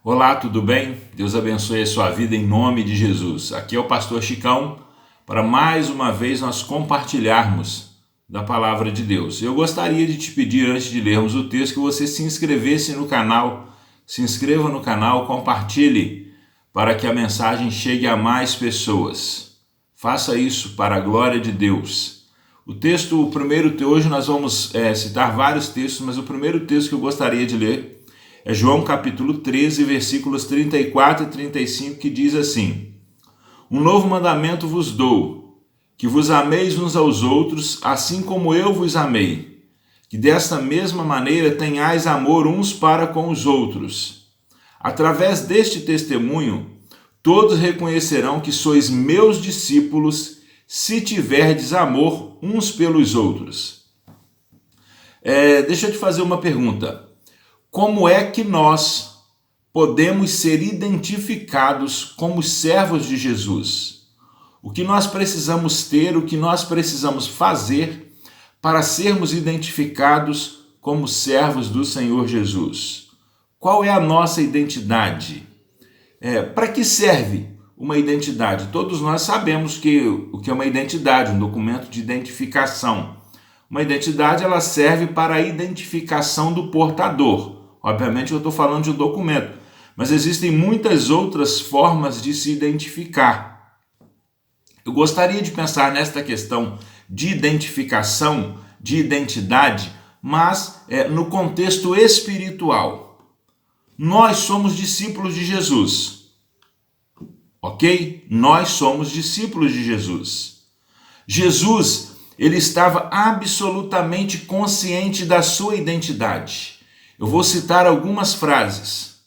Olá, tudo bem? Deus abençoe a sua vida em nome de Jesus. Aqui é o pastor Chicão para mais uma vez nós compartilharmos da palavra de Deus. Eu gostaria de te pedir, antes de lermos o texto, que você se inscrevesse no canal, se inscreva no canal, compartilhe para que a mensagem chegue a mais pessoas. Faça isso para a glória de Deus. Hoje nós vamos citar vários textos, mas o primeiro texto que eu gostaria de ler é João capítulo 13, versículos 34 e 35, que diz assim: Um novo mandamento vos dou, que vos ameis uns aos outros, assim como eu vos amei, que desta mesma maneira tenhais amor uns para com os outros. Através deste testemunho, todos reconhecerão que sois meus discípulos, se tiverdes amor uns pelos outros. Deixa eu te fazer uma pergunta. Como é que nós podemos ser identificados como servos de Jesus? O que nós precisamos ter, o que nós precisamos fazer para sermos identificados como servos do Senhor Jesus? Qual é a nossa identidade? Para que serve uma identidade? Todos nós sabemos o que é uma identidade, um documento de identificação. Uma identidade ela serve para a identificação do portador. Obviamente eu estou falando de um documento, mas existem muitas outras formas de se identificar. Eu gostaria de pensar nesta questão de identificação, de identidade, mas no contexto espiritual. Nós somos discípulos de Jesus, ok? Nós somos discípulos de Jesus. Jesus, ele estava absolutamente consciente da sua identidade. Eu vou citar algumas frases,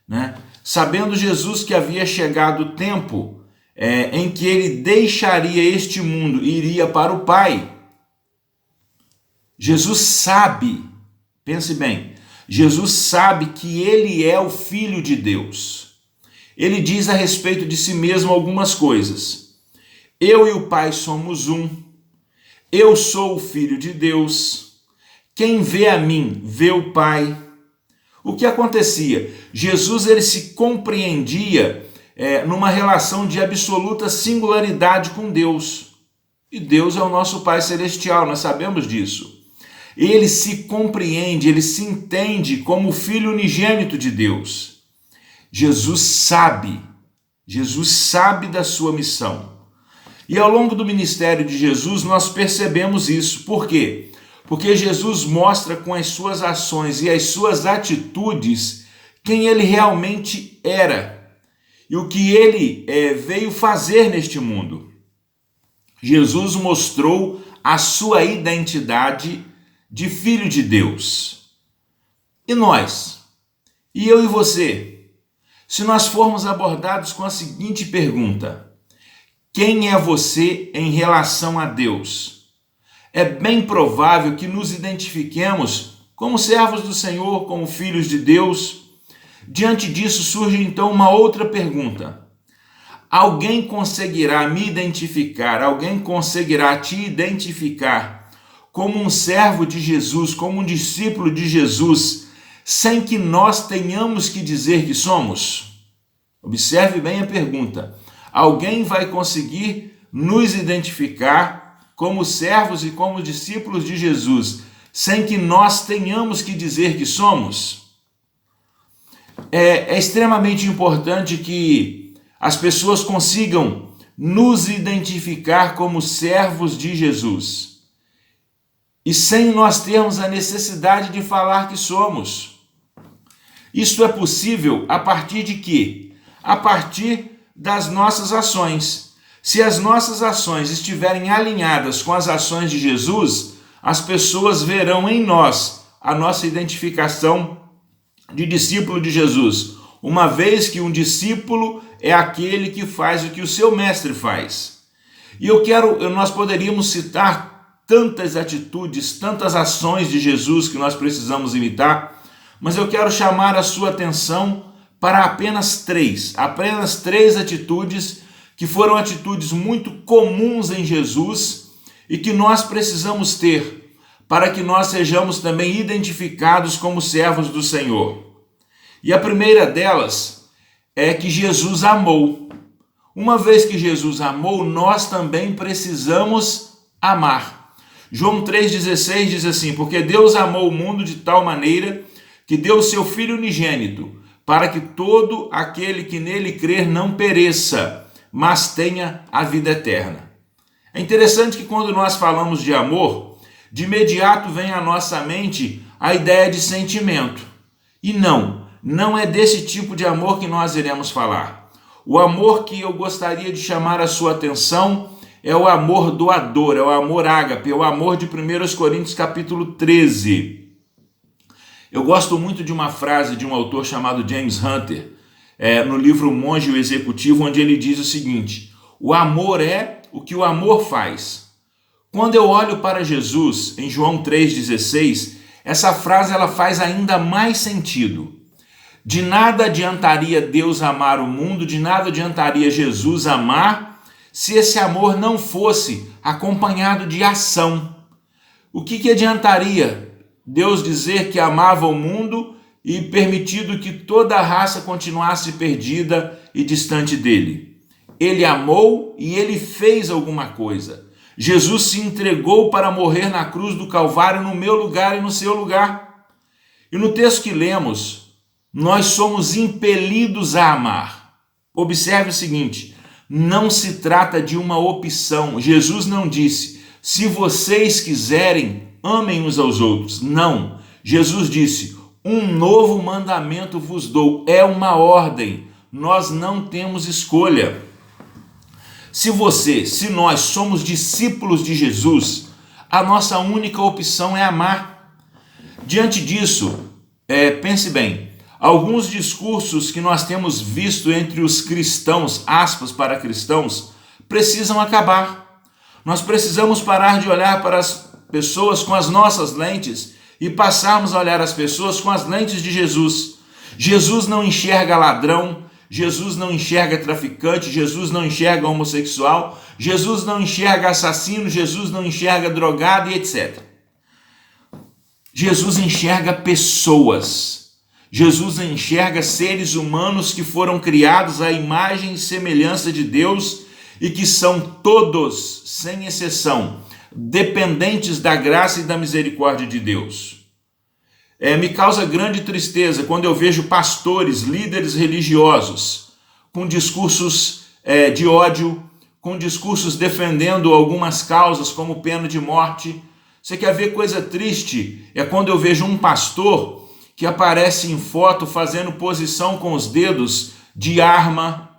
né? Sabendo Jesus que havia chegado o tempo em que ele deixaria este mundo e iria para o Pai. Jesus sabe, pense bem, Jesus sabe que ele é o Filho de Deus. Ele diz a respeito de si mesmo algumas coisas. Eu e o Pai somos um. Eu sou o Filho de Deus. Quem vê a mim, vê o Pai. O que acontecia? Jesus ele se compreendia numa relação de absoluta singularidade com Deus. E Deus é o nosso Pai Celestial, nós sabemos disso. Ele se compreende, ele se entende como o Filho unigênito de Deus. Jesus sabe da sua missão. E ao longo do ministério de Jesus nós percebemos isso. Por quê? Porque Jesus mostra com as suas ações e as suas atitudes quem ele realmente era e o que ele veio fazer neste mundo. Jesus mostrou a sua identidade de Filho de Deus. E nós? E eu e você? Se nós formos abordados com a seguinte pergunta: quem é você em relação a Deus? É bem provável que nos identifiquemos como servos do Senhor, como filhos de Deus. Diante disso surge então uma outra pergunta. Alguém conseguirá me identificar, alguém conseguirá te identificar como um servo de Jesus, como um discípulo de Jesus, sem que nós tenhamos que dizer que somos? Observe bem a pergunta. Alguém vai conseguir nos identificar como servos e como discípulos de Jesus, sem que nós tenhamos que dizer que somos? É extremamente importante que as pessoas consigam nos identificar como servos de Jesus, e sem nós termos a necessidade de falar que somos. Isso é possível a partir de quê? A partir das nossas ações. Se as nossas ações estiverem alinhadas com as ações de Jesus, as pessoas verão em nós a nossa identificação de discípulo de Jesus, uma vez que um discípulo é aquele que faz o que o seu mestre faz. E nós poderíamos citar tantas atitudes, tantas ações de Jesus que nós precisamos imitar, mas eu quero chamar a sua atenção para apenas três atitudes que foram atitudes muito comuns em Jesus e que nós precisamos ter para que nós sejamos também identificados como servos do Senhor. E a primeira delas é que Jesus amou. Uma vez que Jesus amou, nós também precisamos amar. João 3,16 diz assim: porque Deus amou o mundo de tal maneira que deu o seu Filho unigênito, para que todo aquele que nele crer não pereça, mas tenha a vida eterna. É interessante que quando nós falamos de amor, de imediato vem à nossa mente a ideia de sentimento. E não é desse tipo de amor que nós iremos falar. O amor que eu gostaria de chamar a sua atenção é o amor doador, é o amor ágape, é o amor de 1 Coríntios capítulo 13. Eu gosto muito de uma frase de um autor chamado James Hunter, no livro O Monge e o Executivo, onde ele diz o seguinte: o amor é o que o amor faz. Quando eu olho para Jesus, em João 3,16, essa frase ela faz ainda mais sentido. De nada adiantaria Deus amar o mundo, de nada adiantaria Jesus amar, se esse amor não fosse acompanhado de ação. O que adiantaria Deus dizer que amava o mundo e permitido que toda a raça continuasse perdida e distante dele? Ele amou e ele fez alguma coisa. Jesus se entregou para morrer na cruz do Calvário no meu lugar e no seu lugar. E no texto que lemos, nós somos impelidos a amar. Observe o seguinte: não se trata de uma opção. Jesus não disse: se vocês quiserem, amem uns aos outros. Não. Jesus disse: um novo mandamento vos dou. É uma ordem. Nós não temos escolha. Se nós somos discípulos de Jesus, a nossa única opção é amar. Diante disso, pense bem, alguns discursos que nós temos visto entre os cristãos, aspas para cristãos, precisam acabar. Nós precisamos parar de olhar para as pessoas com as nossas lentes e passarmos a olhar as pessoas com as lentes de Jesus. Jesus não enxerga ladrão, Jesus não enxerga traficante, Jesus não enxerga homossexual, Jesus não enxerga assassino, Jesus não enxerga drogado e etc. Jesus enxerga pessoas. Jesus enxerga seres humanos que foram criados à imagem e semelhança de Deus e que são todos, sem exceção, dependentes da graça e da misericórdia de Deus. Me causa grande tristeza quando eu vejo pastores, líderes religiosos, com discursos de ódio, com discursos defendendo algumas causas como pena de morte. Você quer ver coisa triste? É quando eu vejo um pastor que aparece em foto fazendo posição com os dedos de arma.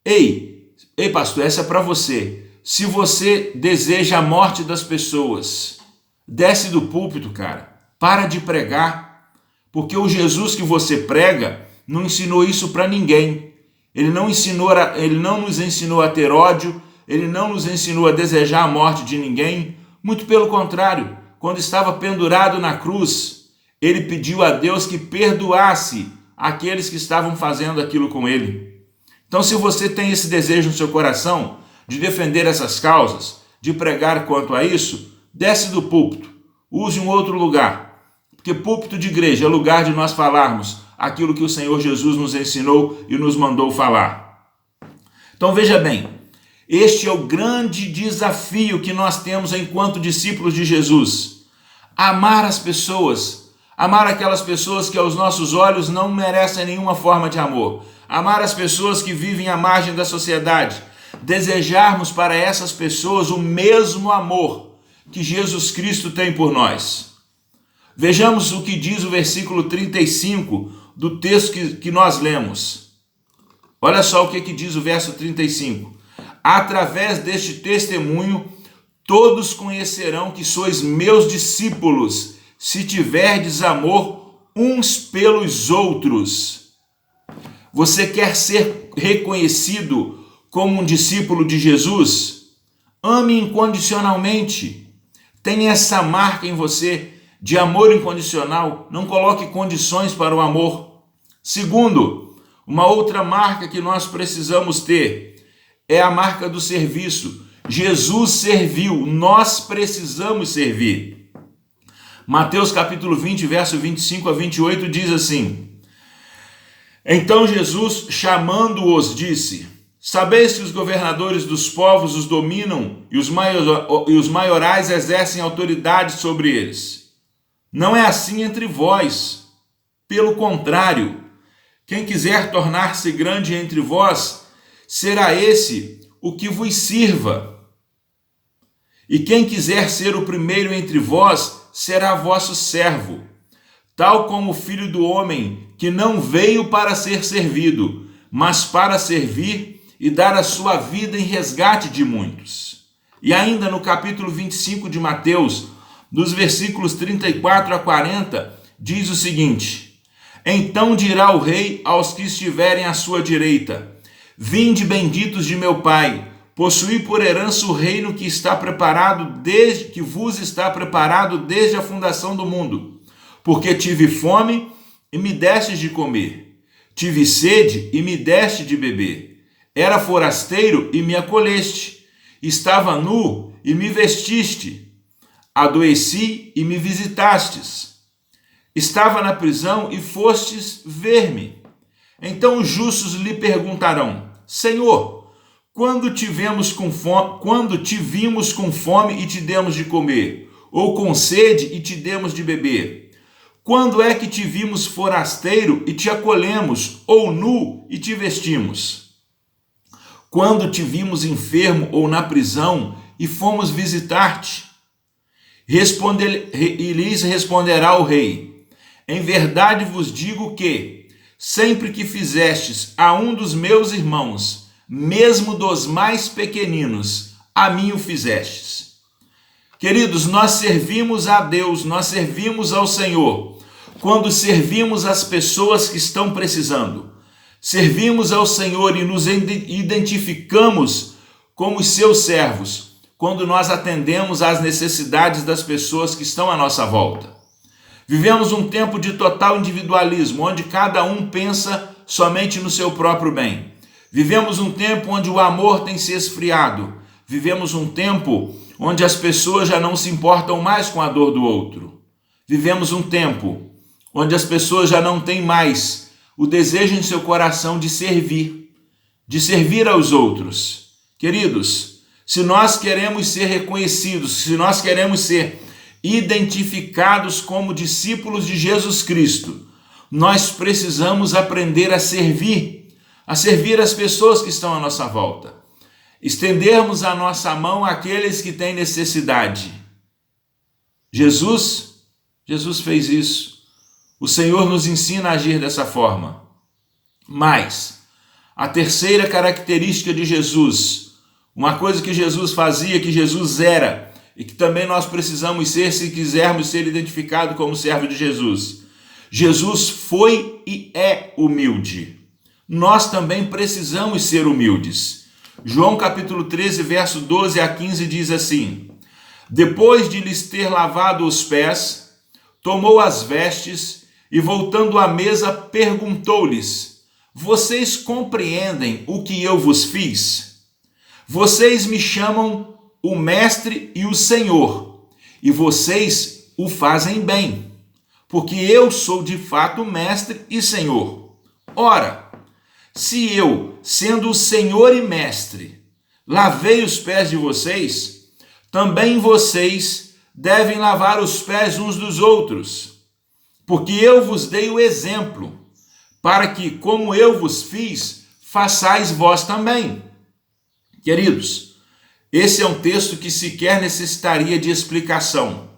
Ei pastor, essa é para você. Se você deseja a morte das pessoas, desce do púlpito, cara. Para de pregar, porque o Jesus que você prega não ensinou isso para ninguém. Ele não nos ensinou a ter ódio, ele não nos ensinou a desejar a morte de ninguém. Muito pelo contrário, quando estava pendurado na cruz, ele pediu a Deus que perdoasse aqueles que estavam fazendo aquilo com ele. Então, se você tem esse desejo no seu coração de defender essas causas, de pregar quanto a isso, desce do púlpito, use um outro lugar. Porque púlpito de igreja é lugar de nós falarmos aquilo que o Senhor Jesus nos ensinou e nos mandou falar. Então veja bem, este é o grande desafio que nós temos enquanto discípulos de Jesus. Amar as pessoas, amar aquelas pessoas que aos nossos olhos não merecem nenhuma forma de amor. Amar as pessoas que vivem à margem da sociedade. Desejarmos para essas pessoas o mesmo amor que Jesus Cristo tem por nós. Vejamos o que diz o versículo 35 do texto que nós lemos. Olha só o que diz o verso 35. Através deste testemunho, todos conhecerão que sois meus discípulos, se tiverdes amor uns pelos outros. Você quer ser reconhecido como um discípulo de Jesus? Ame incondicionalmente. Tenha essa marca em você de amor incondicional. Não coloque condições para o amor. Segundo, uma outra marca que nós precisamos ter é a marca do serviço. Jesus serviu, nós precisamos servir. Mateus capítulo 20, verso 25 a 28 diz assim: Então Jesus, chamando-os, disse: sabeis que os governadores dos povos os dominam e os maiorais exercem autoridade sobre eles. Não é assim entre vós. Pelo contrário, quem quiser tornar-se grande entre vós, será esse o que vos sirva. E quem quiser ser o primeiro entre vós, será vosso servo, tal como o Filho do Homem, que não veio para ser servido, mas para servir e dar a sua vida em resgate de muitos. E ainda no capítulo 25 de Mateus, dos versículos 34 a 40, diz o seguinte: então dirá o rei aos que estiverem à sua direita: vinde, benditos de meu Pai, possuí por herança o reino que vos está preparado desde a fundação do mundo. Porque tive fome e me destes de comer, tive sede e me deste de beber, era forasteiro e me acolheste, estava nu e me vestiste, adoeci e me visitastes, estava na prisão e fostes ver-me. Então os justos lhe perguntarão: Senhor, quando te vimos com fome e te demos de comer, ou com sede e te demos de beber? Quando é que te vimos forasteiro e te acolhemos, ou nu e te vestimos? Quando te vimos enfermo ou na prisão e fomos visitar-te? E lhes responderá o rei: em verdade vos digo que, sempre que fizestes a um dos meus irmãos, mesmo dos mais pequeninos, a mim o fizestes. Queridos, nós servimos a Deus, nós servimos ao Senhor quando servimos as pessoas que estão precisando. Servimos ao Senhor e nos identificamos como os seus servos quando nós atendemos às necessidades das pessoas que estão à nossa volta. Vivemos um tempo de total individualismo, onde cada um pensa somente no seu próprio bem. Vivemos um tempo onde o amor tem se esfriado. Vivemos um tempo onde as pessoas já não se importam mais com a dor do outro. Vivemos um tempo onde as pessoas já não têm mais o desejo em seu coração de servir aos outros. Queridos, se nós queremos ser reconhecidos, se nós queremos ser identificados como discípulos de Jesus Cristo, nós precisamos aprender a servir as pessoas que estão à nossa volta. Estendermos a nossa mão àqueles que têm necessidade. Jesus fez isso. O Senhor nos ensina a agir dessa forma. Mas a terceira característica de Jesus, uma coisa que Jesus fazia, que Jesus era, e que também nós precisamos ser se quisermos ser identificados como servo de Jesus. Jesus foi e é humilde. Nós também precisamos ser humildes. João capítulo 13, verso 12 a 15 diz assim: depois de lhes ter lavado os pés, tomou as vestes e, voltando à mesa, perguntou-lhes: vocês compreendem o que eu vos fiz? Vocês me chamam o Mestre e o Senhor, e vocês o fazem bem, porque eu sou de fato Mestre e Senhor. Ora, se eu, sendo o Senhor e Mestre, lavei os pés de vocês, também vocês devem lavar os pés uns dos outros, porque eu vos dei o exemplo, para que, como eu vos fiz, façais vós também. Queridos, esse é um texto que sequer necessitaria de explicação,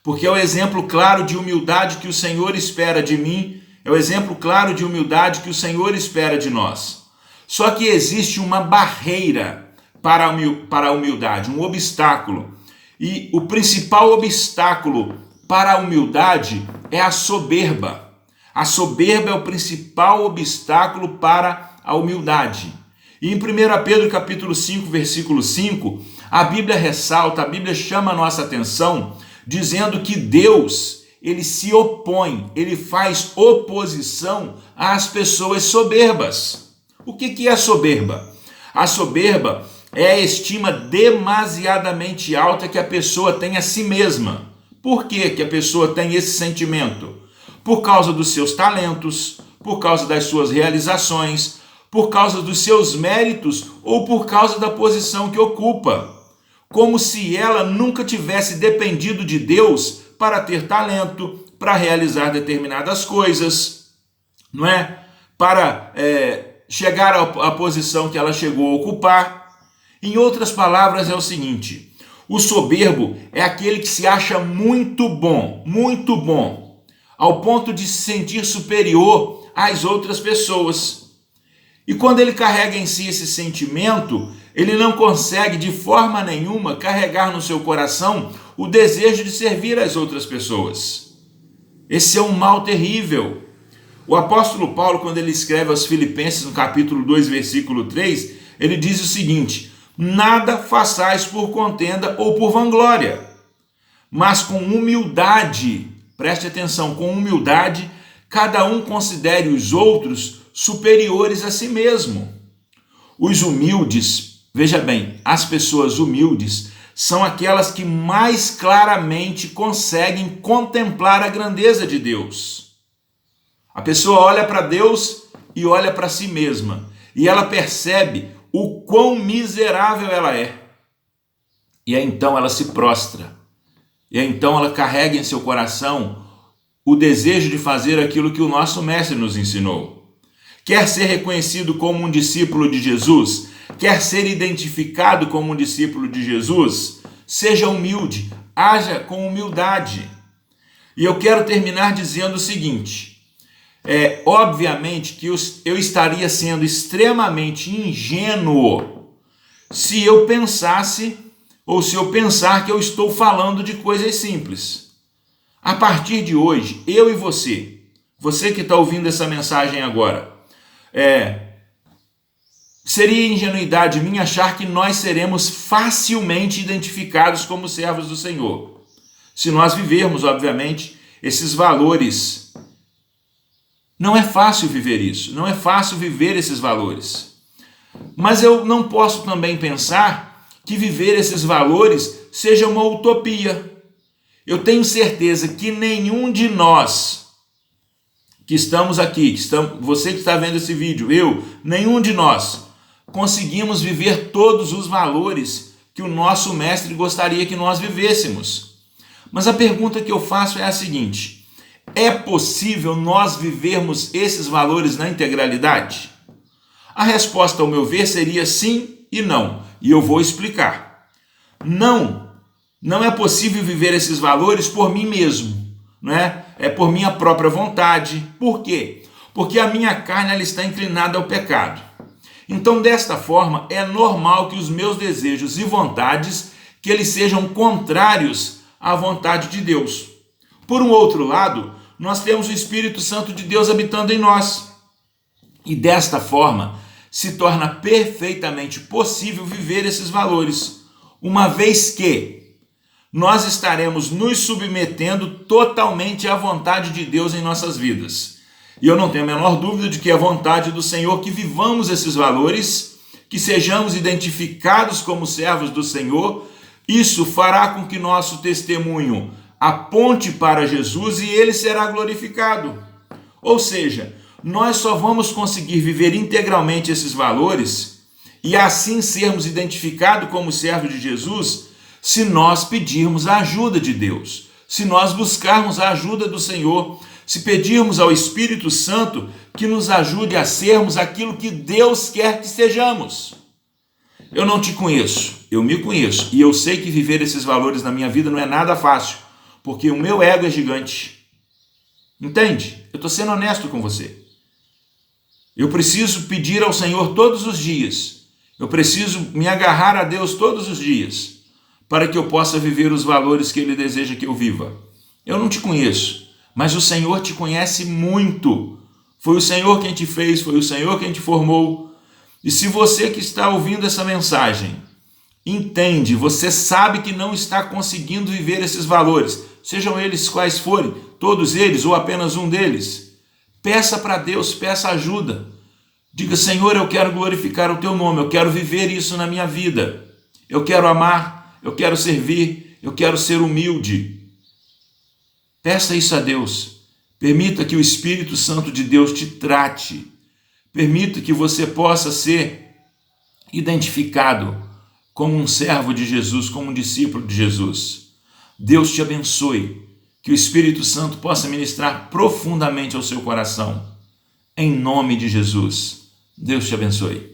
porque é o exemplo claro de humildade que o Senhor espera de mim, é o exemplo claro de humildade que o Senhor espera de nós. Só que existe uma barreira para a humildade, um obstáculo. E o principal obstáculo para a humildade é a soberba. A soberba é o principal obstáculo para a humildade. E em 1 Pedro capítulo 5, versículo 5, a Bíblia ressalta, a Bíblia chama a nossa atenção, dizendo que Deus, ele se opõe, ele faz oposição às pessoas soberbas. O que é a soberba? A soberba é a estima demasiadamente alta que a pessoa tem a si mesma. Por que a pessoa tem esse sentimento? Por causa dos seus talentos, por causa das suas realizações, por causa dos seus méritos ou por causa da posição que ocupa, como se ela nunca tivesse dependido de Deus para ter talento, para realizar determinadas coisas, não é? Para chegar à posição que ela chegou a ocupar. Em outras palavras, é o seguinte: o soberbo é aquele que se acha muito bom, ao ponto de se sentir superior às outras pessoas. E quando ele carrega em si esse sentimento, ele não consegue de forma nenhuma carregar no seu coração o desejo de servir às outras pessoas. Esse é um mal terrível. O apóstolo Paulo, quando ele escreve aos Filipenses, no capítulo 2, versículo 3, ele diz o seguinte: nada façais por contenda ou por vanglória, mas com humildade, preste atenção, com humildade, cada um considere os outros superiores a si mesmo. Os humildes, veja bem, as pessoas humildes são aquelas que mais claramente conseguem contemplar a grandeza de Deus. A pessoa olha para Deus e olha para si mesma, e ela percebe o quão miserável ela é. E aí então ela se prostra. E aí então ela carrega em seu coração o desejo de fazer aquilo que o nosso mestre nos ensinou. Quer ser reconhecido como um discípulo de Jesus? Quer ser identificado como um discípulo de Jesus? Seja humilde, haja com humildade. E eu quero terminar dizendo o seguinte: obviamente que eu estaria sendo extremamente ingênuo se eu pensasse, ou se eu pensar que eu estou falando de coisas simples. A partir de hoje, eu e você que está ouvindo essa mensagem agora, seria ingenuidade minha achar que nós seremos facilmente identificados como servos do Senhor, se nós vivermos, obviamente, esses valores. Não é fácil viver isso, não é fácil viver esses valores. Mas eu não posso também pensar que viver esses valores seja uma utopia. Eu tenho certeza que nenhum de nós que estamos aqui, você que está vendo esse vídeo, nenhum de nós conseguimos viver todos os valores que o nosso mestre gostaria que nós vivêssemos. Mas a pergunta que eu faço é a seguinte: é possível nós vivermos esses valores na integralidade? A resposta, ao meu ver, seria sim e não. E eu vou explicar. Não é possível viver esses valores por mim mesmo, não é? É por minha própria vontade. Por quê? Porque a minha carne ela está inclinada ao pecado. Então, desta forma, é normal que os meus desejos e vontades que eles sejam contrários à vontade de Deus. Por um outro lado, nós temos o Espírito Santo de Deus habitando em nós. E desta forma, se torna perfeitamente possível viver esses valores, uma vez que nós estaremos nos submetendo totalmente à vontade de Deus em nossas vidas. E eu não tenho a menor dúvida de que é a vontade do Senhor que vivamos esses valores, que sejamos identificados como servos do Senhor. Isso fará com que nosso testemunho aponte para Jesus e ele será glorificado. Ou seja, nós só vamos conseguir viver integralmente esses valores e assim sermos identificados como servos de Jesus se nós pedirmos a ajuda de Deus, se nós buscarmos a ajuda do Senhor, se pedirmos ao Espírito Santo que nos ajude a sermos aquilo que Deus quer que sejamos. Eu não te conheço, eu me conheço e eu sei que viver esses valores na minha vida não é nada fácil, porque o meu ego é gigante. Entende? Eu estou sendo honesto com você. Eu preciso pedir ao Senhor todos os dias. Eu preciso me agarrar a Deus todos os dias para que eu possa viver os valores que Ele deseja que eu viva. Eu não te conheço, mas o Senhor te conhece muito. Foi o Senhor quem te fez, foi o Senhor quem te formou. E se você que está ouvindo essa mensagem entende, você sabe que não está conseguindo viver esses valores, sejam eles quais forem, todos eles ou apenas um deles, peça para Deus, peça ajuda. Diga: Senhor, eu quero glorificar o teu nome, eu quero viver isso na minha vida. Eu quero amar, eu quero servir, eu quero ser humilde. Peça isso a Deus. Permita que o Espírito Santo de Deus te trate. Permita que você possa ser identificado como um servo de Jesus, como um discípulo de Jesus. Deus te abençoe. Que o Espírito Santo possa ministrar profundamente ao seu coração. Em nome de Jesus. Deus te abençoe.